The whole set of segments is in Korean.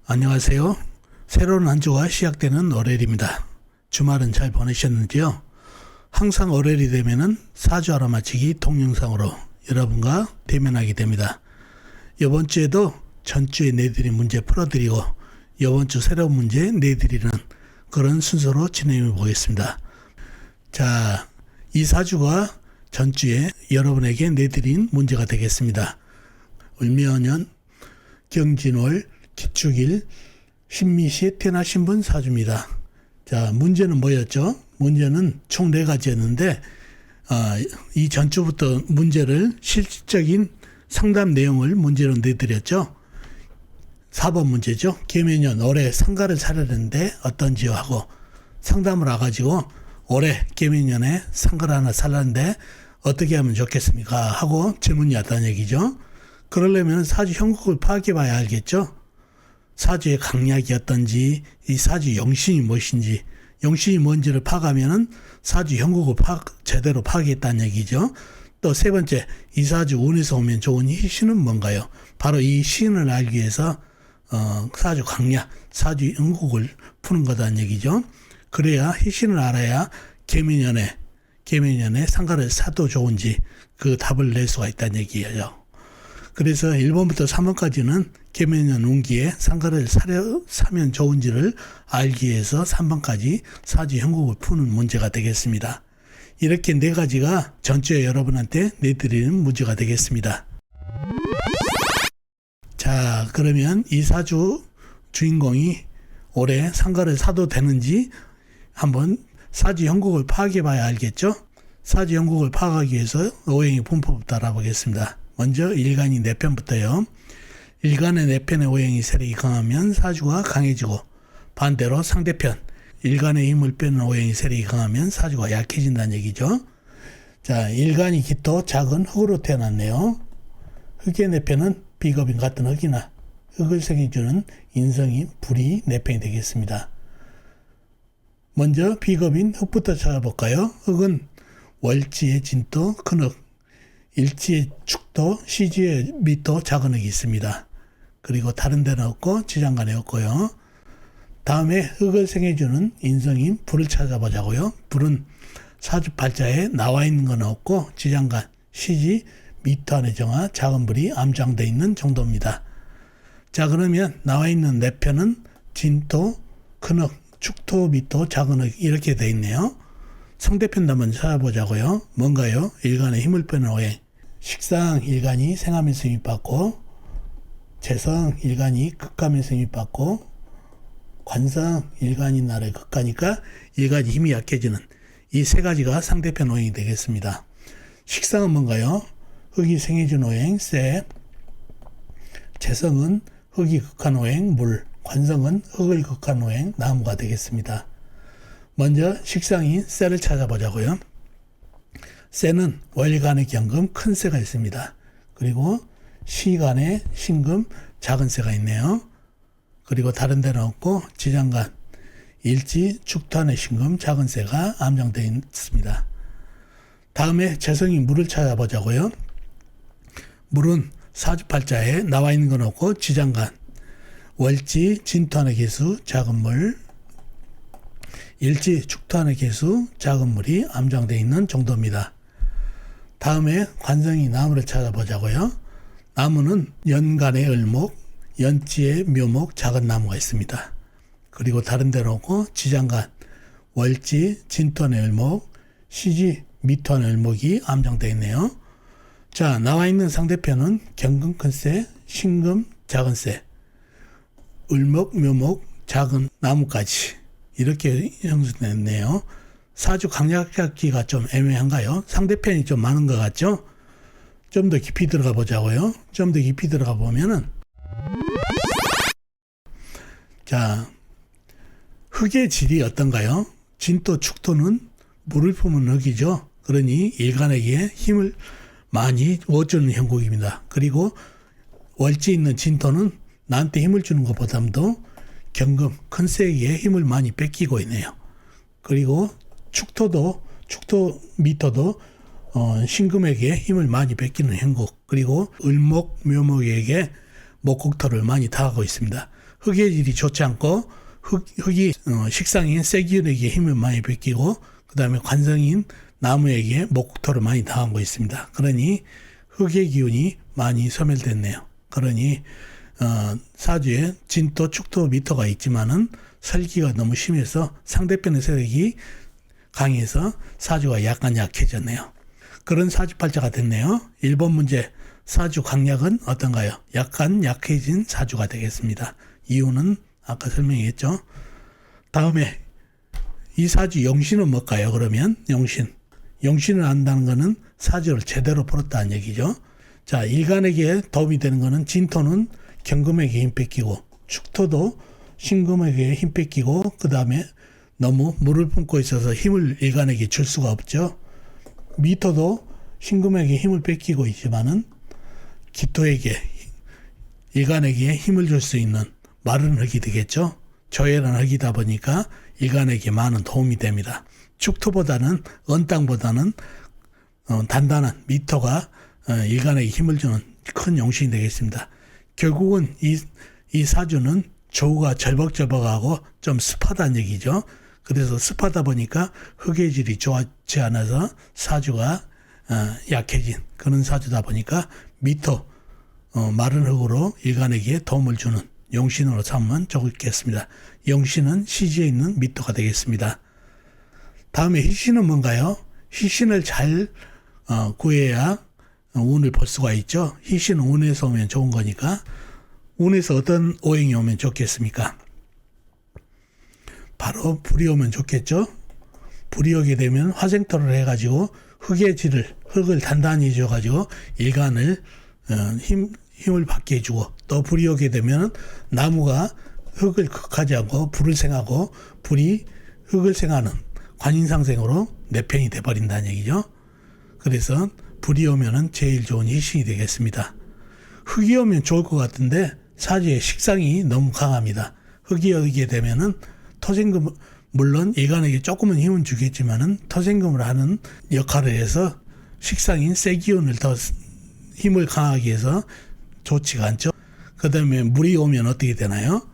안녕하세요. 새로운 한 주가 시작되는 월요일입니다. 주말은 잘 보내셨는지요? 항상 월요일이 되면은 사주 알아맞히기 동영상으로 여러분과 대면하게 됩니다. 이번 주에도 전주에 내드린 문제 풀어드리고 이번 주 새로운 문제 내드리는 그런 순서로 진행해 보겠습니다. 자, 이 사주가 전주에 여러분에게 내드린 문제가 되겠습니다. 을묘년 경진월 기축일 신미시에 태어나신 분 사주입니다. 자, 문제는 뭐였죠? 문제는 총 4가지였는데 이 전주부터 문제를 실질적인 상담 내용을 문제로 내드렸죠. 4번 문제죠. 계매년 올해 상가를 사려는데 어떤지요 하고 상담을 와가지고 올해 계매년에 상가를 하나 살라는데 어떻게 하면 좋겠습니까 하고 질문이 왔다는 얘기죠. 그러려면 사주 형국을 파악해 봐야 알겠죠. 사주의 강약이 어떤지, 이 사주 영신이 무엇인지, 영신이 뭔지를 파악하면은 사주 형국을 제대로 파악했다는 얘기죠. 또 세 번째, 이 사주 운에서 오면 좋은 희신은 뭔가요? 바로 이 신을 알기 위해서 사주 강약, 사주 형국을 푸는 거다는 얘기죠. 그래야 희신을 알아야 계매년에 상가를 사도 좋은지 그 답을 낼 수가 있다는 얘기예요. 그래서 1번부터 3번까지는 계매년 운기에 상가를 사면 좋은지를 알기 위해서 3번까지 사주 형국을 푸는 문제가 되겠습니다. 이렇게 4가지가 전주에 여러분한테 내드리는 문제가 되겠습니다. 자, 그러면 이 사주 주인공이 올해 상가를 사도 되는지 한번 사주 형국을 파악해 봐야 알겠죠? 사주 형국을 파악하기 위해서 오행의 분법부터 알아보겠습니다. 먼저 일간이 4편부터요. 일간의 4편의 오행이 세력이 강하면 사주가 강해지고 반대로 상대편 일간의 힘을 빼는 오행이 세력이 강하면 사주가 약해진다는 얘기죠. 자, 일간이 기토 작은 흙으로 태어났네요. 흙의 4편은 비겁인 같은 흙이나 흙을 새겨주는 인성이 불이 4편이 되겠습니다. 먼저 비겁인 흙부터 찾아볼까요? 흙은 월지의 진토 큰 흙, 일지의 축토, 시지의 미토 작은 흙이 있습니다. 그리고 다른 데는 없고 지장간에 없고요. 다음에 흙을 생해주는 인성인 불을 찾아보자고요. 불은 사주팔자에 나와 있는 건 없고 지장간, 시지, 미토 안에 정화 작은 불이 암장되어 있는 정도입니다. 자, 그러면 나와 있는 4편은 진토, 큰 흙, 축토, 미토, 작은 흙 이렇게 되어 있네요. 상대편도 한번 찾아보자고요. 뭔가요? 일간의 힘을 빼는 오행. 식상 일간이 생하면서 힘받고, 재성 일간이 극하면서 힘받고, 관성 일간이 나를 극하니까 일간이 힘이 약해지는 이 3가지가 상대편 오행이 되겠습니다. 식상은 뭔가요? 흙이 생해준 오행 쇠, 재성은 흙이 극한 오행 물, 관성은 흙을 극한 오행 나무가 되겠습니다. 먼저 식상인 쇠를 찾아보자고요. 쇠는 월간의 경금 큰 쇠가 있습니다. 그리고 시간에 신금 작은 쇠가 있네요. 그리고 다른 데는 없고 지장간, 일지, 축토안의 신금 작은 쇠가 암장되어 있습니다. 다음에 재성인 물을 찾아보자고요. 물은 사주팔자에 나와 있는 건 없고 지장간, 월지, 진토안의 개수 작은 물, 일지, 축토안의 개수 작은 물이 암장되어 있는 정도입니다. 다음에 관성이 나무를 찾아보자고요. 나무는 연간의 을목, 연지의 묘목 작은 나무가 있습니다. 그리고 다른 데로 없고 지장간, 월지, 진토안의 을목, 시지, 미토안의 을목이 암장되어 있네요. 자, 나와 있는 상대편은 경금 큰 쇠, 신금 작은 쇠, 을목, 묘목 작은 나무까지 이렇게 형성됐네요. 사주 강약 잡기가 좀 애매한가요? 상대편이 좀 많은 것 같죠? 좀 더 깊이 들어가 보자고요. 좀 더 깊이 들어가 보면은 자, 흙의 질이 어떤가요? 진토, 축토는 물을 품은 흙이죠. 그러니 일간에게 힘을 많이 얻어주는 형국입니다. 그리고 월지 있는 진토는 나한테 힘을 주는 것보다도 경금, 큰 쇠기에 힘을 많이 뺏기고 있네요. 그리고 축토, 미토도 신금에게 힘을 많이 뺏기는 형국, 그리고 을목, 묘목에게 목국토를 많이 당하고 있습니다. 흙의 질이 좋지 않고 흙이 식상인 쇠기운에게 힘을 많이 뺏기고 그 다음에 관성인 나무에게 목토를 많이 당하고 있습니다. 그러니 흙의 기운이 많이 소멸됐네요. 그러니 사주에 진토, 축토, 미토가 있지만은 설기가 너무 심해서 상대편의 세력이 강해서 사주가 약간 약해졌네요. 그런 사주팔자가 됐네요. 1번 문제 사주 강약은 어떤가요? 약간 약해진 사주가 되겠습니다. 이유는 아까 설명했죠. 다음에 이 사주 용신은 뭘까요? 그러면 용신을 안다는 것은 사주를 제대로 풀었다는 얘기죠. 자, 일간에게 도움이 되는 것은 진토는 경금에게 힘 뺏기고 축토도 신금에게 힘 뺏기고 그 다음에 너무 물을 품고 있어서 힘을 일간에게 줄 수가 없죠. 미토도 신금에게 힘을 뺏기고 있지만은 기토에게 일간에게 힘을 줄 수 있는 마른 흙이 되겠죠. 조열한 흙이다 보니까 일간에게 많은 도움이 됩니다. 축토보다는 언땅보다는 단단한 미토가 일간에게 힘을 주는 큰 용신이 되겠습니다. 결국은 이 사주는 조우가 절벅절벅하고 좀 습하다는 얘기죠. 그래서 습하다 보니까 흙의 질이 좋지 않아서 사주가 약해진 그런 사주다 보니까 미토 마른 흙으로 일간에게 도움을 주는 용신으로 삼으면 좋겠습니다. 용신은 시지에 있는 미토가 되겠습니다. 다음에 희신은 뭔가요? 희신을 잘 구해야 운을 볼 수가 있죠. 희신은 운에서 오면 좋은 거니까 운에서 어떤 오행이 오면 좋겠습니까? 바로 불이 오면 좋겠죠. 불이 오게 되면 화생토를 해가지고 흙을 단단히 줘가지고 일간을 힘을 받게 해주고 또 불이 오게 되면 나무가 흙을 극하지 않고 불을 생하고 불이 흙을 생하는 관인상생으로 내편이 돼버린다는 얘기죠. 그래서 불이 오면은 제일 좋은 희신이 되겠습니다. 흙이 오면 좋을 것 같은데 사주의 식상이 너무 강합니다. 흙이 오게 되면은 토생금 물론 일간에게 조금은 힘은 주겠지만은 토생금을 하는 역할을 해서 식상인 쇠기운을 더 힘을 강하게 해서 좋지가 않죠. 그 다음에 물이 오면 어떻게 되나요?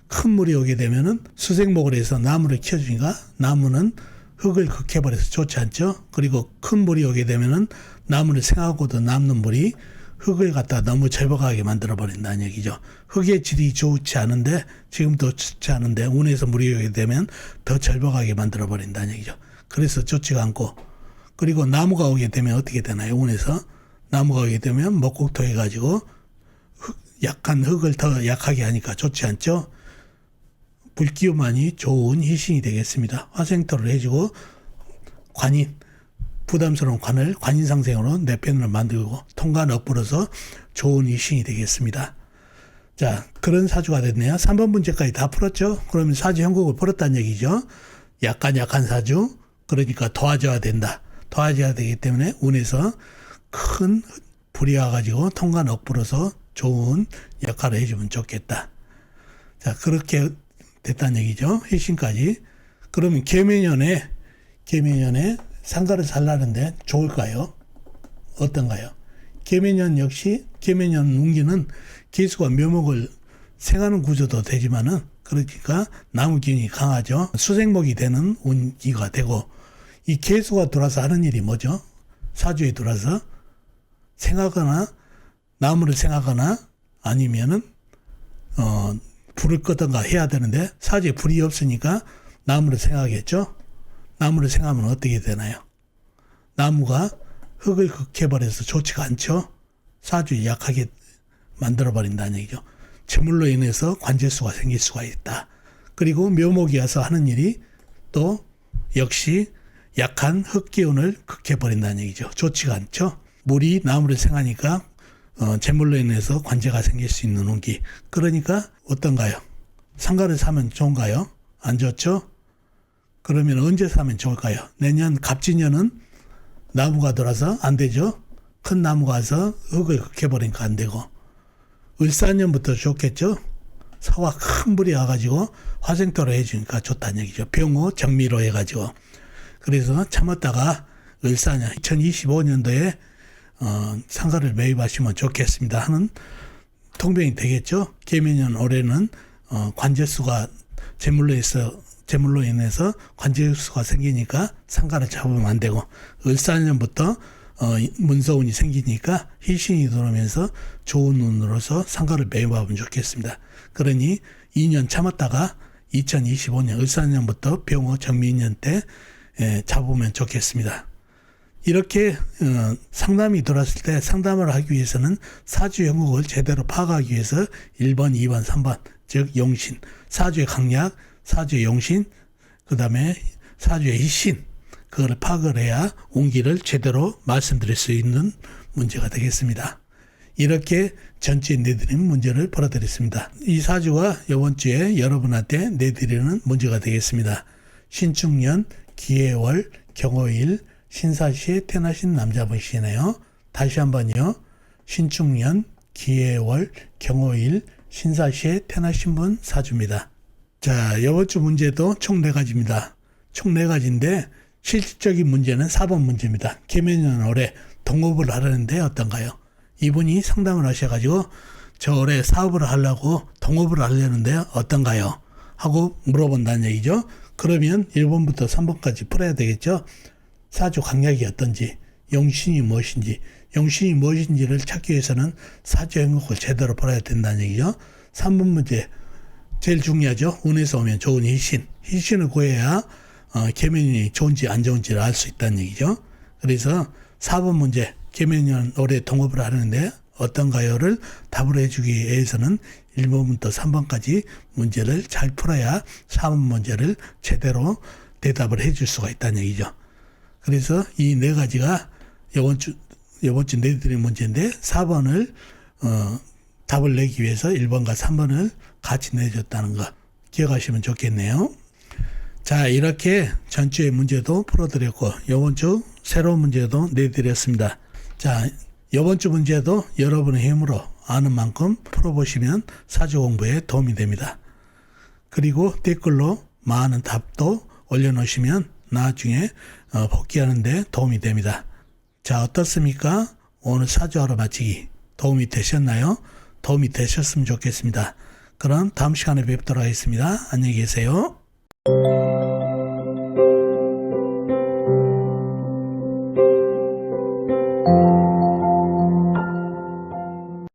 큰 물이 오게 되면은 수생목을 해서 나무를 키워주니까 나무는 흙을 극해버려서 좋지 않죠. 그리고 큰 물이 오게 되면은 나무를 생하고도 남는 물이 흙을 갖다 너무 절벽하게 만들어버린다는 얘기죠. 흙의 질이 좋지 않은데 지금도 좋지 않은데 운에서 물이 오게 되면 더 절벽하게 만들어버린다는 얘기죠. 그래서 좋지가 않고 그리고 나무가 오게 되면 어떻게 되나요? 운에서 나무가 오게 되면 목국토 해가지고 약한 흙을 더 약하게 하니까 좋지 않죠. 불기운만이 좋은 희신이 되겠습니다. 화생토를 해주고 부담스러운 관을 관인상생으로 내편을 만들고 통관 엇불어서 좋은 희신이 되겠습니다. 자, 그런 사주가 됐네요. 3번 문제까지 다 풀었죠. 그러면 사주 형국을 풀었다는 얘기죠. 약간 사주, 그러니까 도와줘야 된다. 도와줘야 되기 때문에 운에서 큰 불이 와가지고 통관 엇불어서 좋은 역할을 해주면 좋겠다. 자, 그렇게 됐다는 얘기죠. 희신까지. 그러면 계매년에 상가를 살라는데 좋을까요? 어떤가요? 계매년 역시 계매년 운기는 계수가 묘목을 생하는 구조도 되지만은 그러니까 나무 기운이 강하죠. 수생목이 되는 운기가 되고 이 계수가 들어와서 하는 일이 뭐죠? 사주에 들어와서 생하거나 나무를 생하거나 아니면은 불을 끄든가 해야 되는데 사주에 불이 없으니까 나무를 생하겠죠. 나무를 생하면 어떻게 되나요? 나무가 흙을 극해버려서 좋지가 않죠. 사주에 약하게 만들어버린다는 얘기죠. 재물로 인해서 관제수가 생길 수가 있다. 그리고 묘목이 와서 하는 일이 또 역시 약한 흙기운을 극해버린다는 얘기죠. 좋지가 않죠. 물이 나무를 생하니까 재물로 인해서 관제가 생길 수 있는 운기. 그러니까 어떤가요? 상가를 사면 좋은가요? 안 좋죠? 그러면 언제 사면 좋을까요? 내년 갑진년은 나무가 들어서 안 되죠? 큰 나무가 와서 흙을 극해버리니까 안 되고 을사년부터 좋겠죠? 사와 큰 불이 와가지고 화생토로 해주니까 좋다는 얘기죠. 병호 정미로 해가지고 그래서 참았다가 을사년 2025년도에 상가를 매입하시면 좋겠습니다 하는 통병이 되겠죠. 계매년 올해는 관제수가 제물로 인해서 관제수가 생기니까 상가를 잡으면 안 되고, 을사년부터 문서운이 생기니까 희신이 들어오면서 좋은 운으로서 상가를 매입하면 좋겠습니다. 그러니 2년 참았다가 2025년 을사년부터 병호 정미년 때 잡으면 좋겠습니다. 이렇게 상담이 들어왔을 때 상담을 하기 위해서는 사주 형국을 제대로 파악하기 위해서 1번, 2번, 3번, 즉 용신, 사주의 강약, 사주의 용신, 그 다음에 사주의 희신, 그거를 파악을 해야 운기를 제대로 말씀드릴 수 있는 문제가 되겠습니다. 이렇게 전주에 내드리는 문제를 풀어드렸습니다. 이 사주가 이번 주에 여러분한테 내드리는 문제가 되겠습니다. 신축년, 기해월, 경호일, 신사시에 태어나신 남자분이시네요. 다시 한번요. 신축년, 기해월, 경호일, 신사시에 태어나신 분 사주입니다. 자, 이번 주 문제도 총 4가지입니다. 총 4가지인데 실질적인 문제는 4번 문제입니다. 개면년 올해 동업을 하려는데 어떤가요? 이분이 상담을 하셔가지고 저 올해 사업을 하려고 동업을 하려는데 어떤가요? 하고 물어본다는 얘기죠. 그러면 1번부터 3번까지 풀어야 되겠죠. 사주 강약이 어떤지, 용신이 무엇인지, 용신이 무엇인지를 찾기 위해서는 사주 행복을 제대로 풀어야 된다는 얘기죠. 3번 문제 제일 중요하죠. 운에서 오면 좋은 희신, 희신을 구해야 계면이 좋은지 안 좋은지를 알 수 있다는 얘기죠. 그래서 4번 문제 계면년 올해 동업을 하는데 어떤가요를 답을 해주기 위해서는 1번부터 3번까지 문제를 잘 풀어야 4번 문제를 제대로 대답을 해줄 수가 있다는 얘기죠. 그래서 이 4가지가 이번 주 내드린 문제인데 4번을 답을 내기 위해서 1번과 3번을 같이 내줬다는 거 기억하시면 좋겠네요. 자, 이렇게 전주의 문제도 풀어드렸고 이번 주 새로운 문제도 내드렸습니다. 자, 이번 주 문제도 여러분의 힘으로 아는 만큼 풀어보시면 사주 공부에 도움이 됩니다. 그리고 댓글로 많은 답도 올려놓으시면 나중에 복귀하는 데 도움이 됩니다. 자, 어떻습니까? 오늘 사주 알아맞히기 도움이 되셨나요? 도움이 되셨으면 좋겠습니다. 그럼 다음 시간에 뵙도록 하겠습니다. 안녕히 계세요.